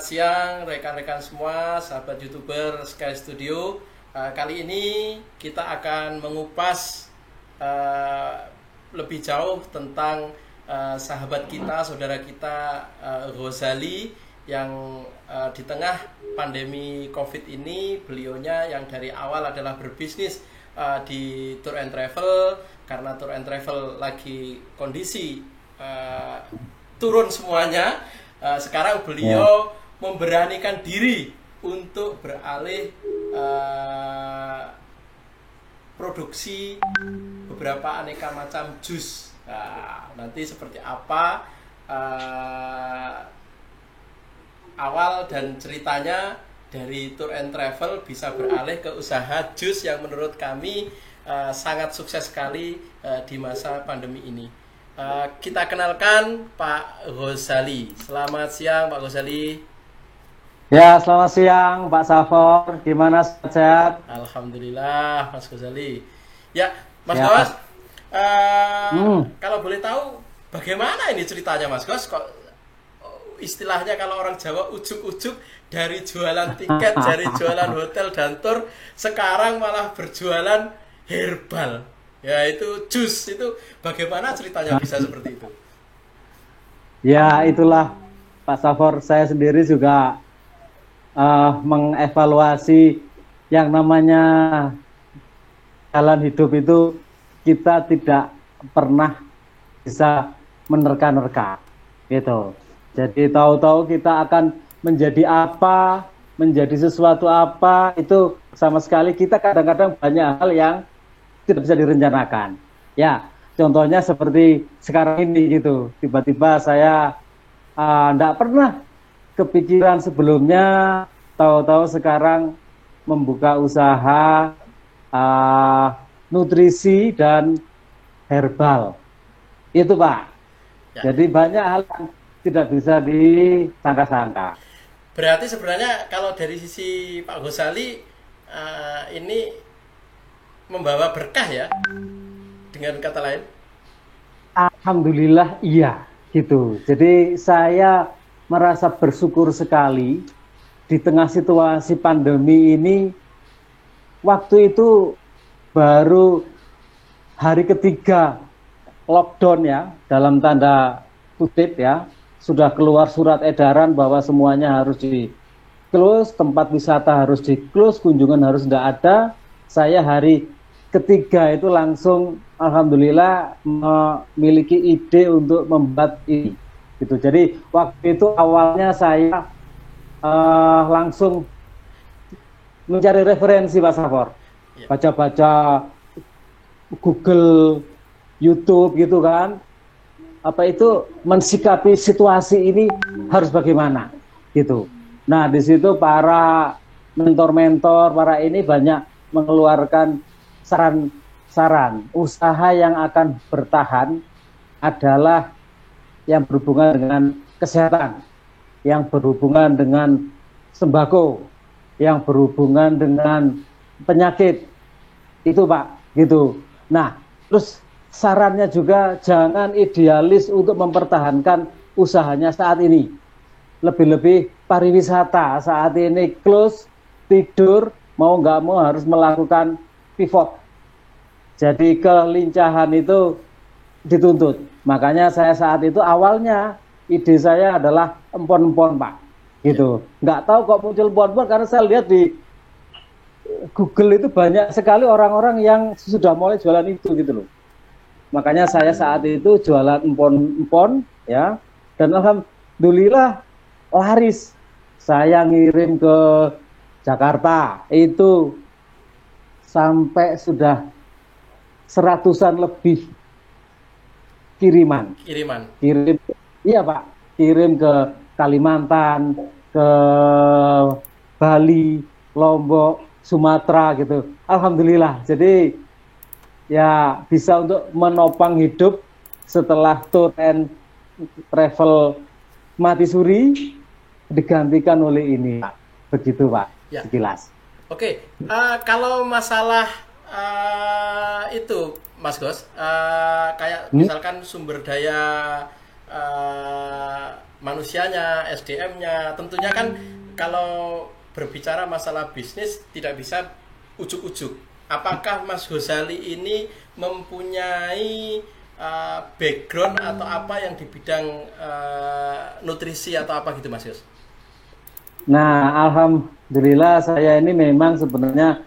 Selamat siang rekan-rekan semua, sahabat YouTuber Sky Studio. Kali ini kita akan mengupas lebih jauh tentang sahabat kita, saudara kita Ghazali yang di tengah pandemi COVID ini, beliaunya yang dari awal adalah berbisnis di tour and travel. Karena tour and travel lagi kondisi turun semuanya, sekarang beliau memberanikan diri untuk beralih produksi beberapa aneka macam jus. Nanti seperti apa awal dan ceritanya dari tour and travel bisa beralih ke usaha jus yang menurut kami sangat sukses sekali di masa pandemi ini. Kita kenalkan Pak Ghazali. Selamat siang Pak Ghazali. Ya, selamat siang Pak Safor. Gimana, sehat? Alhamdulillah Mas Ghazali. Ya, Mas Ya. Gos, kalau boleh tahu bagaimana ini ceritanya Mas Gos? Kok istilahnya kalau orang Jawa ujuk-ujuk dari jualan tiket, dari jualan hotel dan tour, sekarang malah berjualan herbal. Ya, itu jus. Itu bagaimana ceritanya bisa seperti itu? Ya, itulah Pak Safor. Saya sendiri juga mengevaluasi yang namanya jalan hidup itu kita tidak pernah bisa menerka-nerka, gitu. Jadi tahu-tahu kita akan menjadi apa, menjadi sesuatu apa, itu sama sekali kita kadang-kadang banyak hal yang tidak bisa direncanakan. Ya, contohnya seperti sekarang ini gitu. Tiba-tiba saya tidak pernah kepikiran sebelumnya, tahu-tahu sekarang membuka usaha nutrisi dan herbal. Itu Pak. Ya. Jadi banyak hal yang tidak bisa disangka-sangka. Berarti sebenarnya kalau dari sisi Pak Ghazali ini membawa berkah ya, dengan kata lain. Alhamdulillah iya gitu. Jadi saya merasa bersyukur sekali di tengah situasi pandemi ini. Waktu itu baru hari ketiga lockdown ya, dalam tanda kutip ya, sudah keluar surat edaran bahwa semuanya harus di close, tempat wisata harus di close, kunjungan harus tidak ada. Saya hari ketiga itu langsung alhamdulillah memiliki ide untuk membuat ini gitu. Jadi waktu itu awalnya saya langsung mencari referensi Pak Safor, baca-baca Google, YouTube gitu kan, apa itu mensikapi situasi ini harus bagaimana gitu. Nah di situ para mentor-mentor, para ini banyak mengeluarkan saran-saran. Usaha yang akan bertahan adalah yang berhubungan dengan kesehatan, yang berhubungan dengan sembako, yang berhubungan dengan penyakit. Itu Pak, gitu. Nah, terus sarannya juga jangan idealis untuk mempertahankan usahanya saat ini. Lebih-lebih pariwisata saat ini close, tidur, mau nggak mau harus melakukan pivot. Jadi kelincahan itu dituntut. Makanya saya saat itu awalnya ide saya adalah empon-empon Pak, gitu. Nggak tahu kok muncul empon-empon karena saya lihat di Google itu banyak sekali orang-orang yang sudah mulai jualan itu gitu loh. Makanya saya saat itu jualan empon-empon ya, dan alhamdulillah laris. Saya ngirim ke Jakarta itu sampai sudah 100-an lebih kiriman. Kirim, iya Pak, kirim ke Kalimantan, ke Bali, Lombok, Sumatera gitu. Alhamdulillah. Jadi ya bisa untuk menopang hidup setelah tour and travel mati suri digantikan oleh ini Pak. Begitu Pak, Ya. sekilas. Oke, kalau masalah itu Mas Gos, kayak misalkan sumber daya manusianya, SDM-nya. Tentunya kan kalau berbicara masalah bisnis tidak bisa ujuk-ujuk. Apakah Mas Ghazali ini mempunyai background atau apa yang di bidang nutrisi atau apa gitu Mas Yus? Nah, alhamdulillah saya ini memang sebenarnya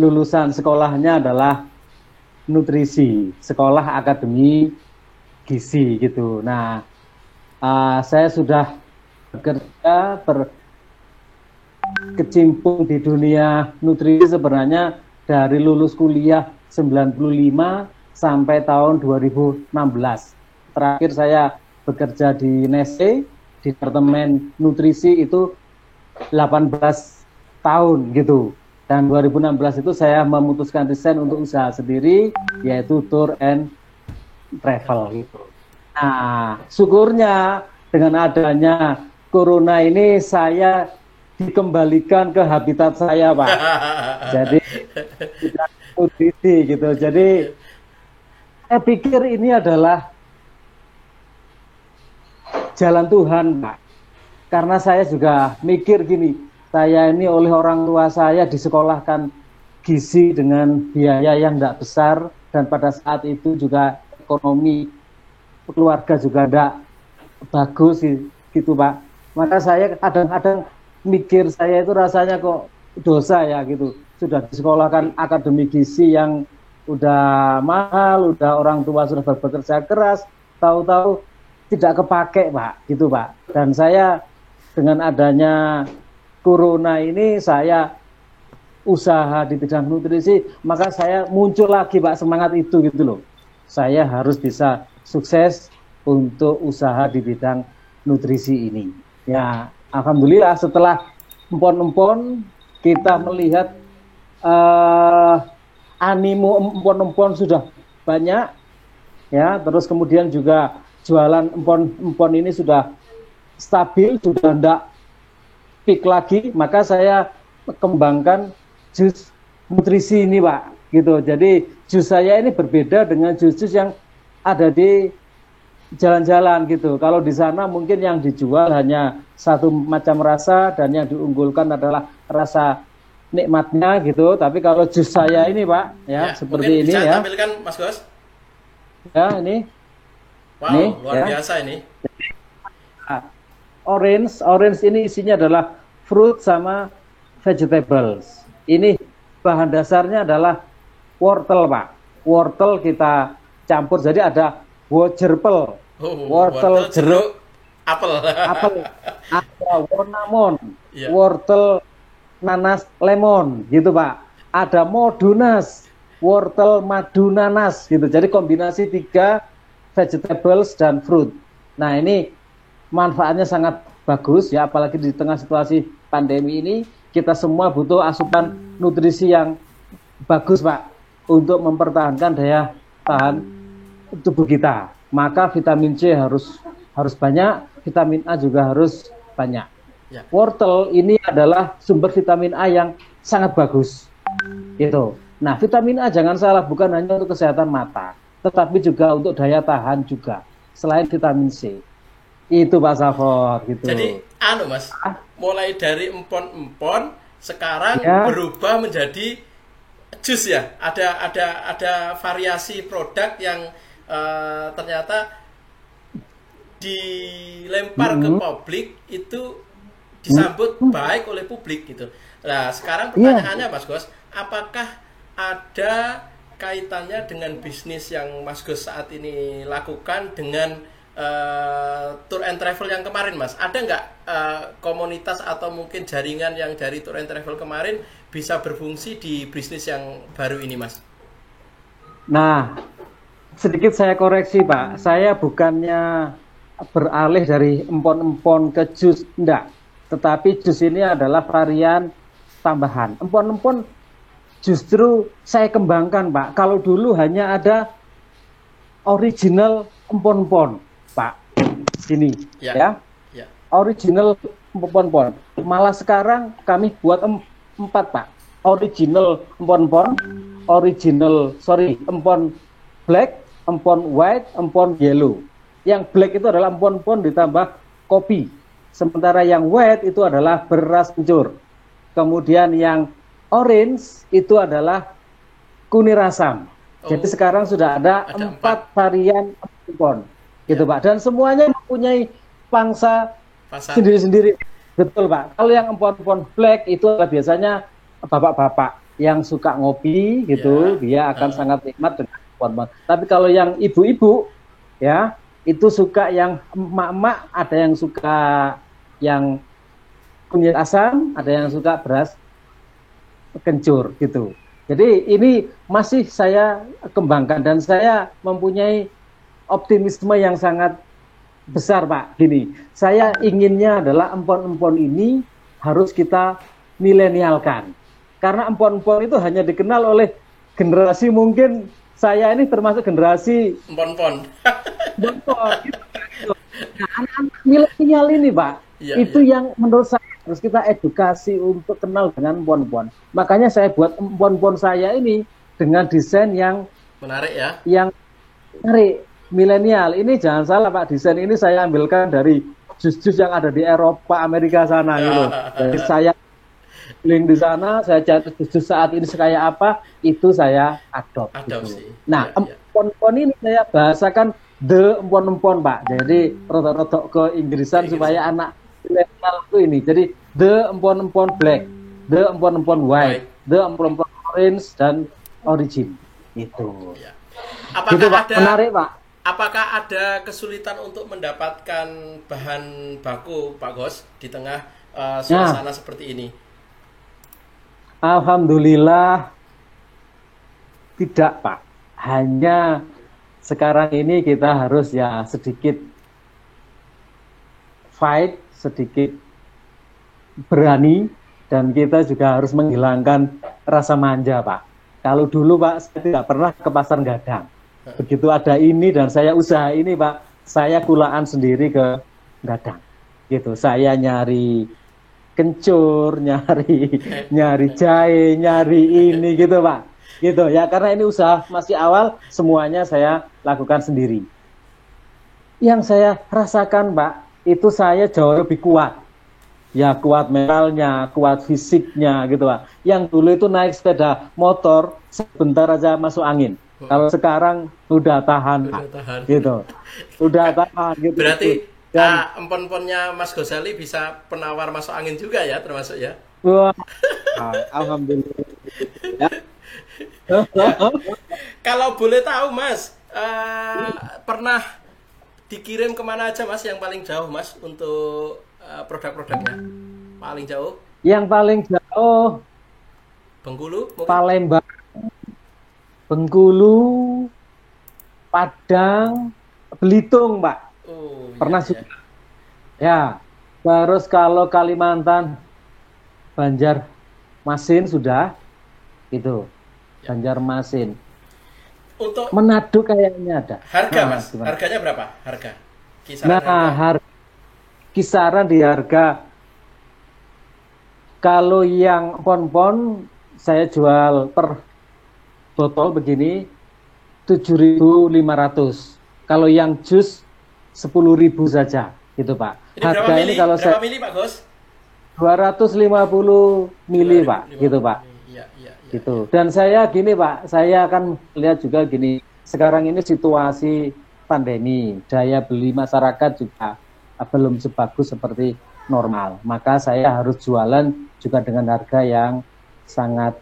lulusan sekolahnya adalah nutrisi, sekolah akademi gizi gitu. Nah, saya sudah bekerja berkecimpung di dunia nutrisi sebenarnya dari lulus kuliah 95 sampai tahun 2016. Terakhir saya bekerja di Nestle, di Departemen Nutrisi itu 18 tahun gitu. Dan 2016 itu saya memutuskan resign untuk usaha sendiri, yaitu tour and travel gitu. Nah, syukurnya dengan adanya corona ini saya dikembalikan ke habitat saya, Pak. Jadi tidak nutrisi gitu. Jadi saya pikir ini adalah jalan Tuhan, Pak. Karena saya juga mikir gini, saya ini oleh orang tua saya disekolahkan gizi dengan biaya yang tidak besar, dan pada saat itu juga ekonomi keluarga juga tidak bagus gitu, Pak. Maka saya kadang-kadang mikir, saya itu rasanya kok dosa ya gitu. Sudah disekolahkan akademi gizi yang udah mahal, udah orang tua sudah bekerja keras, tahu-tahu tidak kepake, Pak, gitu, Pak. Dan saya dengan adanya corona ini saya usaha di bidang nutrisi, maka saya muncul lagi, Pak, semangat itu gitu loh. Saya harus bisa sukses untuk usaha di bidang nutrisi ini. Ya, alhamdulillah setelah empon-empon kita melihat animo empon-empon sudah banyak, ya. Terus kemudian juga jualan empon-empon ini sudah stabil, sudah tidak peak lagi, maka saya kembangkan jus nutrisi ini, Pak, gitu. Jadi jus saya ini berbeda dengan jus-jus yang ada di jalan-jalan gitu. Kalau di sana mungkin yang dijual hanya satu macam rasa dan yang diunggulkan adalah rasa nikmatnya gitu. Tapi kalau jus saya ini, Pak, ya seperti ini ya. Tampilkan Mas Gos. Ya, ini. Wow, ini, luar biasa ini. Orange ini isinya adalah fruit sama vegetables. Ini bahan dasarnya adalah wortel, Pak. Wortel kita campur, jadi ada wortel, wortel jeruk, apel, ada wornamon, wortel nanas lemon, gitu, Pak. Ada modunas, wortel madu nanas, gitu. Jadi kombinasi 3 vegetables dan fruit. Nah, ini manfaatnya sangat bagus ya, apalagi di tengah situasi pandemi ini kita semua butuh asupan nutrisi yang bagus, Pak, untuk mempertahankan daya tahan tubuh kita. Maka vitamin C harus banyak, vitamin A juga harus banyak. Ya. Wortel ini adalah sumber vitamin A yang sangat bagus. Gitu. Nah, vitamin A jangan salah, bukan hanya untuk kesehatan mata, tetapi juga untuk daya tahan juga. Selain vitamin C. Itu, Pak Safor, gitu. Jadi Mas, mulai dari empon-empon sekarang berubah menjadi jus ya. Ada variasi produk yang ternyata dilempar ke publik itu disambut baik oleh publik gitu. Nah, sekarang pertanyaannya Mas Gos, apakah ada kaitannya dengan bisnis yang Mas Gos saat ini lakukan dengan tour and travel yang kemarin, Mas? Ada nggak komunitas atau mungkin jaringan yang dari tour and travel kemarin bisa berfungsi di bisnis yang baru ini, Mas? Nah, sedikit saya koreksi, Pak. Saya bukannya beralih dari empon-empon ke jus, enggak. Tetapi jus ini adalah varian tambahan. Empon-empon justru saya kembangkan, Pak. Kalau dulu hanya ada original empon-empon, Pak, ini ya. Original empon-empon. Malah sekarang kami buat 4, Pak. Original empon-empon, empon black, empon white, empon yellow. Yang black itu adalah empon-empon ditambah kopi. Sementara yang white itu adalah beras kencur. Kemudian yang orange itu adalah kunir asam. Jadi sekarang sudah ada 4 varian empon, gitu Pak. Dan semuanya mempunyai pangsa sendiri-sendiri. Betul Pak. Kalau yang empon-empon black itu adalah biasanya bapak-bapak yang suka ngopi gitu, dia akan sangat nikmat dengan empon-empon. Tapi kalau yang ibu-ibu ya, itu suka yang emak-emak, ada yang suka yang kunyit asam, ada yang suka beras kencur gitu. Jadi ini masih saya kembangkan dan saya mempunyai optimisme yang sangat besar Pak. Gini, saya inginnya adalah empon-empon ini harus kita milenialkan. Karena empon-empon itu hanya dikenal oleh generasi, mungkin saya ini termasuk generasi empon-empon. Empon-empon. Nah, anak-anak milenial ini Pak, itu yang menurut saya harus kita edukasi untuk kenal dengan empon-empon. Makanya saya buat empon-empon saya ini dengan desain yang menarik ya. Yang menarik, milenial. Ini jangan salah Pak, desain ini saya ambilkan dari jus-jus yang ada di Eropa, Amerika sana gitu. Jadi saya link di sana, saya cari jus-jus saat ini kayak apa, itu saya adopt gitu. Nah, empon-empon ini saya bahasakan the empon-empon Pak. Jadi rotok-rotok ke Inggrisan supaya anak milenial itu ini. Jadi the empon-empon black, the empon-empon white, the empon-empon orange dan origin. Itu. Ya. Apakah gitu, Pak. ada menarik Pak? Apakah ada kesulitan untuk mendapatkan bahan baku Pak Gos di tengah suasana seperti ini? Alhamdulillah tidak Pak. Hanya sekarang ini kita harus ya sedikit fight, sedikit berani, dan kita juga harus menghilangkan rasa manja Pak. Kalau dulu Pak, saya tidak pernah ke pasar gadang. Begitu ada ini dan saya usaha ini Pak, saya kulaan sendiri ke gadang. Gitu, saya nyari kencur, nyari jahe, nyari ini gitu Pak. Gitu ya, karena ini usaha masih awal, semuanya saya lakukan sendiri. Yang saya rasakan Pak, itu saya jauh lebih kuat. Ya kuat mentalnya, kuat fisiknya gitu Pak. Yang dulu itu naik sepeda motor sebentar aja masuk angin. Kalau sekarang udah tahan. Gitu. Udah tahan gitu. Berarti empon-emponnya Mas Ghazali bisa penawar masuk angin juga ya, termasuk ya. Wah. Alhamdulillah. Ya. Kalau boleh tahu Mas, pernah dikirim kemana aja Mas yang paling jauh Mas untuk produk-produknya? Paling jauh? Yang paling jauh Bengkulu mungkin? Palembang, Bengkulu, Padang, Belitung Pak. Pernah juga. Ya. Terus kalau Kalimantan, Banjarmasin sudah gitu. Banjarmasin. Untuk Manado kayaknya ada. Harga Mas, gimana? Harganya berapa? Harga. Kisaran kisaran di harga, kalau yang pon-pon saya jual per botol begini 7.500. Kalau yang jus 10.000 saja gitu Pak. Ini harga ini kalau berapa mili Pak Gos? 250 mili Pak, gitu Pak. Iya. Gitu. Dan saya gini Pak, saya akan lihat juga gini, sekarang ini situasi pandemi, daya beli masyarakat juga belum sebagus seperti normal. Maka saya harus jualan juga dengan harga yang sangat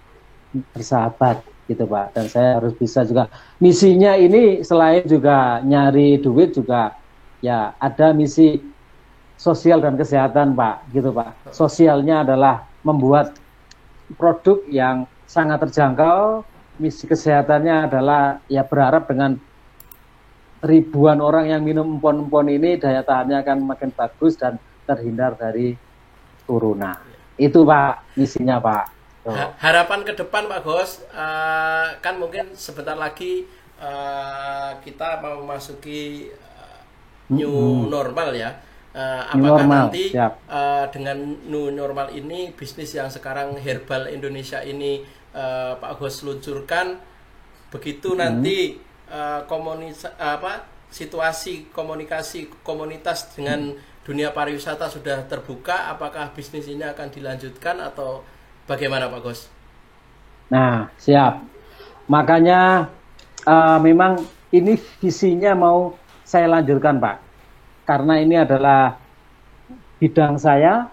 bersahabat gitu Pak. Dan saya harus bisa juga, misinya ini selain juga nyari duit juga ya ada misi sosial dan kesehatan Pak, gitu Pak. Sosialnya adalah membuat produk yang sangat terjangkau, misi kesehatannya adalah ya berharap dengan ribuan orang yang minum empon-empon ini daya tahannya akan makin bagus dan terhindar dari corona. Itu Pak misinya Pak. Harapan ke depan Pak Gos, kan mungkin sebentar lagi kita mau memasuki new normal ya. Apakah nanti dengan new normal ini bisnis yang sekarang herbal Indonesia ini Pak Gos luncurkan, begitu nanti situasi komunikasi komunitas dengan dunia pariwisata sudah terbuka, apakah bisnis ini akan dilanjutkan atau bagaimana Pak Gus? Nah, siap. Makanya memang ini visinya mau saya lanjutkan, Pak. Karena ini adalah bidang saya,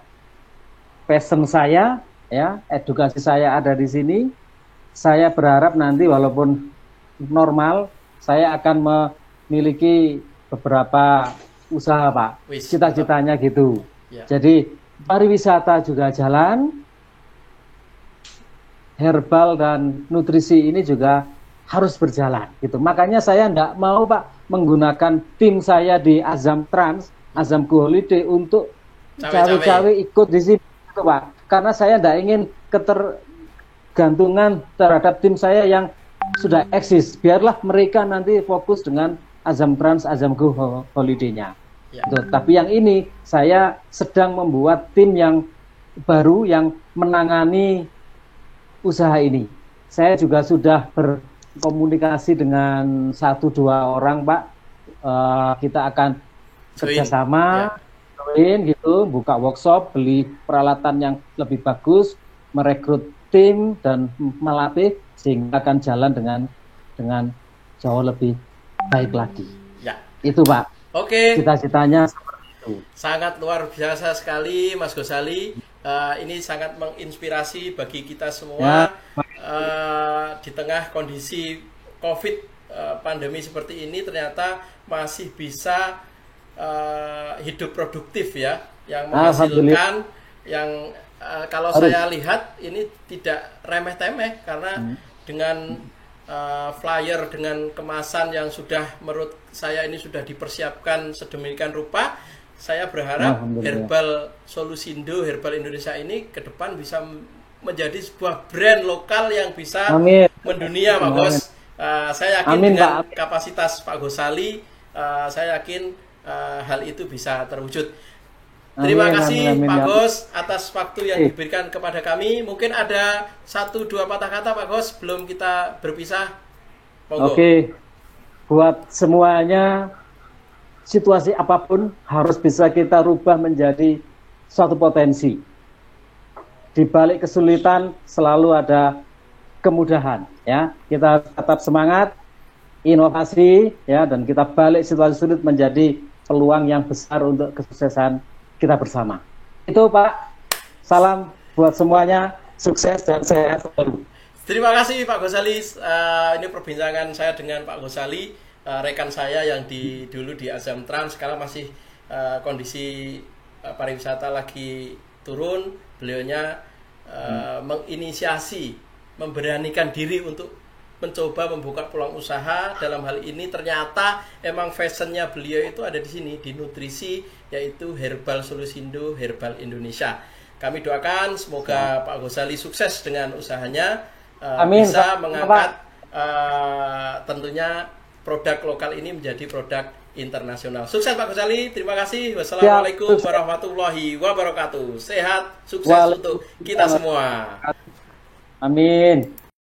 passion saya, ya, edukasi saya ada di sini. Saya berharap nanti walaupun normal, saya akan memiliki beberapa usaha, Pak. Cita-citanya gitu. Ya. Jadi pariwisata juga jalan, herbal dan nutrisi ini juga harus berjalan gitu. Makanya saya enggak mau, Pak, menggunakan tim saya di Azam Trans, Azamku Holiday untuk cawe-cawe ikut di sini, gitu, Pak. Karena saya enggak ingin ketergantungan terhadap tim saya yang sudah eksis. Biarlah mereka nanti fokus dengan Azam Trans, Azamku Holiday-nya. Ya. Gitu. Tapi yang ini saya sedang membuat tim yang baru yang menangani usaha ini. Saya juga sudah berkomunikasi dengan 1-2 orang, Pak. Kita akan kerjasama, gitu, buka workshop, beli peralatan yang lebih bagus, merekrut tim dan melatih sehingga akan jalan dengan jauh lebih baik lagi. Ya. Itu, Pak. Oke. Cita-citanya seperti itu. Sangat luar biasa sekali, Mas Ghazali. Ini sangat menginspirasi bagi kita semua di tengah kondisi COVID pandemi seperti ini ternyata masih bisa hidup produktif ya, yang menghasilkan yang kalau saya lihat ini tidak remeh-temeh karena dengan flyer dengan kemasan yang sudah menurut saya ini sudah dipersiapkan sedemikian rupa. Saya berharap Herbal Solusindo, Herbal Indonesia ini ke depan bisa menjadi sebuah brand lokal yang bisa mendunia, Pak Gus. Saya yakin dengan kapasitas Pak Ghazali, saya yakin hal itu bisa terwujud. Terima kasih Pak Gus atas waktu yang diberikan kepada kami. Mungkin ada 1-2 patah kata Pak Gus sebelum kita berpisah. Monggo. Oke, buat semuanya, situasi apapun harus bisa kita rubah menjadi suatu potensi. Di balik kesulitan selalu ada kemudahan, ya. Kita tetap semangat, inovasi, ya, dan kita balik situasi sulit menjadi peluang yang besar untuk kesuksesan kita bersama. Itu, Pak. Salam buat semuanya, sukses dan sehat selalu. Terima kasih Pak Ghazali. Ini perbincangan saya dengan Pak Ghazali. Rekan saya yang dulu di Azam Trans, sekarang masih kondisi pariwisata lagi turun. Beliaunya menginisiasi, memberanikan diri untuk mencoba membuka peluang usaha. Dalam hal ini ternyata emang fashionnya beliau itu ada di sini, di nutrisi, yaitu Herbal Solusindo, Herbal Indonesia. Kami doakan semoga Pak Ghazali sukses dengan usahanya, bisa mengangkat tentunya produk lokal ini menjadi produk internasional. Sukses Pak Ghazali, terima kasih. Wassalamualaikum warahmatullahi wabarakatuh. Sehat, sukses untuk kita semua. Amin.